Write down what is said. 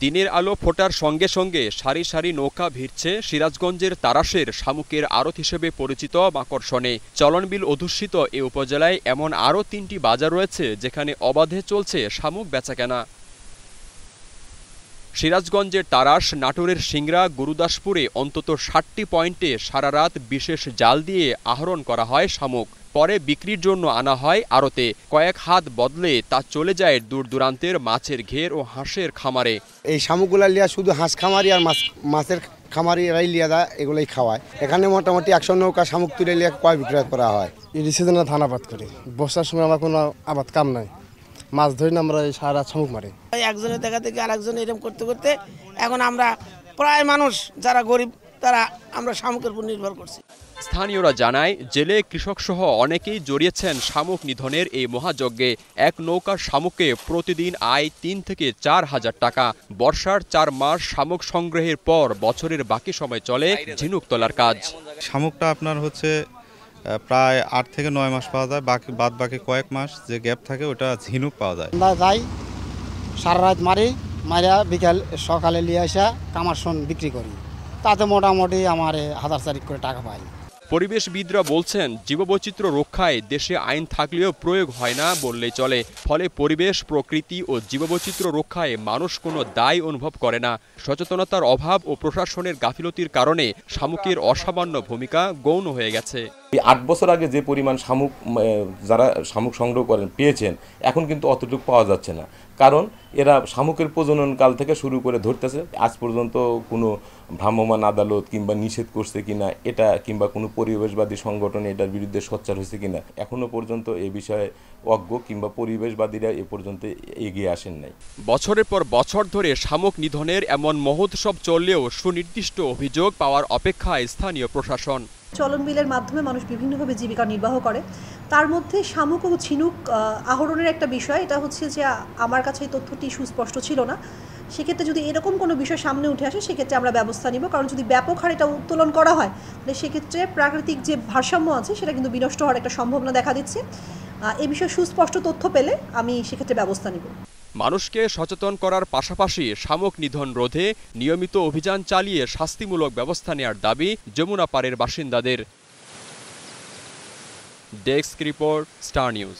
দিনের আলো ফোটার সঙ্গে সঙ্গে সারি সারি নৌকা ভিড়ছে সিরাজগঞ্জের তারাশের শামুকের আড়ত হিসেবে পরিচিত মাকড়সনে। চলনবিল অধ্যুষিত এ উপজেলায় এমন আরও ৩টি বাজার রয়েছে যেখানে অবাধে চলছে শামুক বেচাকেনা। সিরাজগঞ্জের তারাশ, নাটোরের সিংড়া, গুরুদাসপুরে অন্তত ৬০টি পয়েন্টে সারা রাত বিশেষ জাল দিয়ে আহরণ করা হয় শামুক। পরে বিক্রির জন্য আনা হয় আড়তে। কয়েক হাত বদলে তা চলে যায় দূর দূরান্তের মাছের ঘের ও হাঁসের খামারে। এই শামুকগুলা লিয়া শুধু হাঁস খামারি আর মাছের খামারি এরাই লিয়া দেয়, এগুলোই খাওয়ায়। এখানে মোটামুটি ১০০ নৌকা শামুক তুলে লিয়া কয় বিক্রয় করা হয়। এই সিজনে ধান আবাদ করি, বর্ষার সময় আমার কোনো আবাদ কাম নাই, মাছ ধরি না, আমরা সারা রাত শামুক মারি। একজনের দেখা থেকে আরেকজন এরকম করতে করতে এখন আমরা প্রায় মানুষ যারা গরিব তারা আমরা শামুকের উপর নির্ভর করছি। স্থানীয়রা জানায়, জেলে কৃষক সহ অনেকেই জড়িয়েছেন শামুক নিধনের এই মহাযজ্ঞে। এক নৌকার শামুকে প্রতিদিন আয় ৩ থেকে ৪ হাজার টাকা। বর্ষার ৪ মাস শামুক সংগ্রহের পর বছরের বাকি সময় চলে ঝিনুক তোলার কাজ। শামুকটা আপনার হচ্ছে প্রায় ৮ থেকে ৯ মাস পাওয়া যায়, বাকি কয়েক মাস যে গ্যাপ থাকে ওটা ঝিনুক পাওয়া যায়। আমরা যাই সারা রাত মারিয়া বিকাল সকালে নিয়ে আসা কামারশন বিক্রি করি, তাতে মোটামুটি আমার ১০০০ করে টাকা পাই। পরিবেশবিদরা বলছেন, জীববৈচিত্র্য রক্ষায় দেশে আইন থাকলেও প্রয়োগ হয় না বললেই চলে। ফলে পরিবেশ, প্রকৃতি ও জীববৈচিত্র্য রক্ষায় মানুষ কোনো দায় অনুভব করে না। সচেতনতার অভাব ও প্রশাসনের গাফিলতির কারণে শামুকের অসামান্য ভূমিকা গৌণ হয়ে গেছে। ৮ বছর আগে যে পরিমাণ শামুক যারা শামুক সংগ্রহ করেন পেয়েছেন, এখন কিন্তু অতটুকু পাওয়া যাচ্ছে না। কারণ এরা শামুকের প্রজননকাল থেকে শুরু করে ধরতেছে। আজ পর্যন্ত কোনো ভ্রাম্যমাণ আদালত কিংবা নিষেধ করছে কিনা এটা, কিংবা কোনো পরিবেশবাদী সংগঠন এটার বিরুদ্ধে সোচ্চার হয়েছে কিনা, এখনো পর্যন্ত এ বিষয়ে অজ্ঞ কিংবা পরিবেশবাদীরা এ পর্যন্ত এগিয়ে আসেন নাই। বছরের পর বছর ধরে শামুক নিধনের এমন মহোৎসব চললেও সুনির্দিষ্ট অভিযোগ পাওয়ার অপেক্ষায় স্থানীয় প্রশাসন। চলনবিলের মাধ্যমে মানুষ বিভিন্নভাবে জীবিকা নির্বাহ করে, তার মধ্যে শামুক ও ঝিনুক আহরণের একটা বিষয়। এটা হচ্ছে যে আমার কাছে এই তথ্যটি সুস্পষ্ট ছিল না। সেক্ষেত্রে যদি এরকম কোনো বিষয় সামনে উঠে আসে সেক্ষেত্রে আমরা ব্যবস্থা নিব, কারণ যদি ব্যাপক হারে এটা উত্তোলন করা হয় তাহলে সেক্ষেত্রে প্রাকৃতিক যে ভারসাম্য আছে সেটা কিন্তু বিনষ্ট হওয়ার একটা সম্ভাবনা দেখা দিচ্ছে। এ বিষয়ে সুস্পষ্ট তথ্য পেলে আমি সেক্ষেত্রে ব্যবস্থা নিব। মানুষকে সচেতন করার পাশাপাশি শামুক নিধন রোধে নিয়মিত অভিযান চালিয়ে শাস্তিমূলক ব্যবস্থা নেওয়ার দাবি যমুনা পাড়ের বাসিন্দাদের। Desk report, star news.